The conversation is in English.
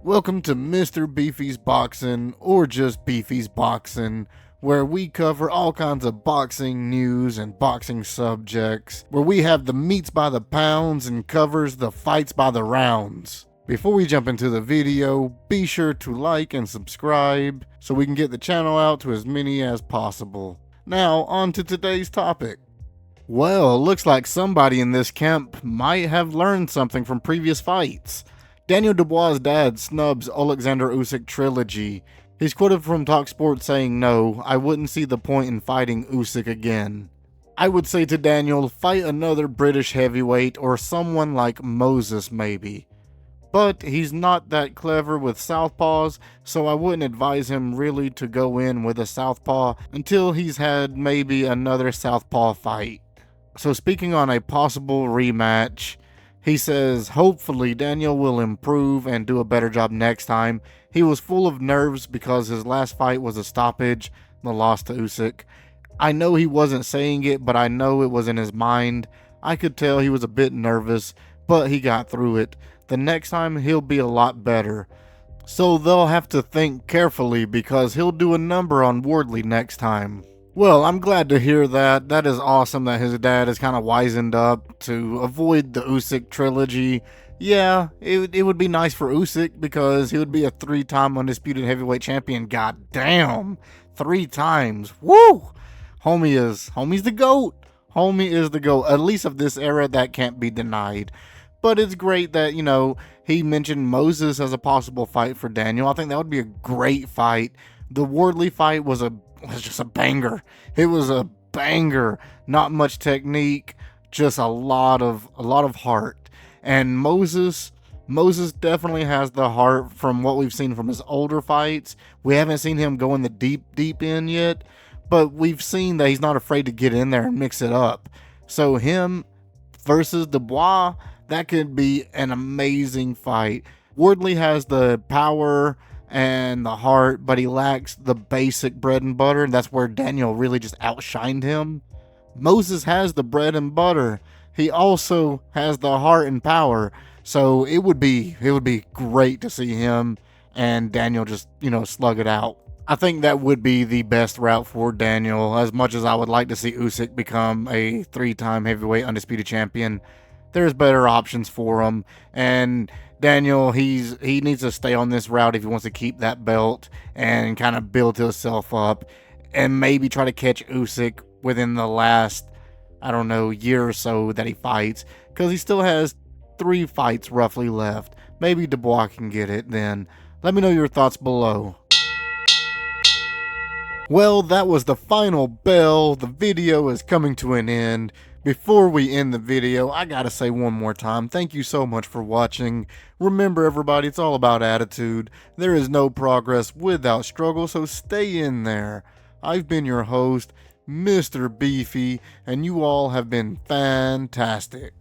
Welcome to Mr. Beefy's Boxing, or just Beefy's Boxing, where we cover all kinds of boxing news and boxing subjects, where we have the meats by the pounds and covers the fights by the rounds. Before we jump into the video, be sure to like and subscribe so we can get the channel out to as many as possible. Now, on to today's topic. Well, looks like somebody in this camp might have learned something from previous fights. Daniel Dubois' dad snubs Alexander Usyk trilogy. He's quoted from TalkSport saying, "No, I wouldn't see the point in fighting Usyk again. I would say to Daniel, fight another British heavyweight or someone like Moses maybe. But he's not that clever with southpaws, so I wouldn't advise him really to go in with a southpaw until he's had maybe another southpaw fight." So speaking on a possible rematch, he says, hopefully Daniel will improve and do a better job next time. He was full of nerves because his last fight was a stoppage, the loss to Usyk. I know he wasn't saying it, but I know it was in his mind. I could tell he was a bit nervous, but he got through it. The next time he'll be a lot better. So they'll have to think carefully because he'll do a number on Wardley next time. Well, I'm glad to hear that. That is awesome that his dad is kind of wizened up to avoid the Usyk trilogy. Yeah, it would be nice for Usyk because he would be a 3-time undisputed heavyweight champion. God damn, 3 times. Woo! Homie's the GOAT. Homie is the GOAT. At least of this era, that can't be denied. But it's great that, he mentioned Moses as a possible fight for Daniel. I think that would be a great fight. The Wardley fight was just a banger. It was a banger. Not much technique, just a lot of heart. And Moses definitely has the heart from what we've seen from his older fights. We haven't seen him go in the deep end yet, but we've seen that he's not afraid to get in there and mix it up. So him versus Dubois, that could be an amazing fight. Wardley has the power and the heart, but he lacks the basic bread and butter. That's where Daniel really just outshined him. Moses has the bread and butter. He also has the heart and power. So it would be great to see him and Daniel just, slug it out. I think that would be the best route for Daniel. As much as I would like to see Usyk become a 3-time heavyweight undisputed champion, there's better options for him. And Daniel, he needs to stay on this route if he wants to keep that belt and kind of build himself up and maybe try to catch Usyk within the last, year or so that he fights, because he still has 3 fights roughly left. Maybe Dubois can get it then. Let me know your thoughts below. Well, that was the final bell. The video is coming to an end. Before we end the video, I gotta say one more time, thank you so much for watching. Remember everybody, it's all about attitude. There is no progress without struggle, so stay in there. I've been your host, Mr. Beefy, and you all have been fantastic.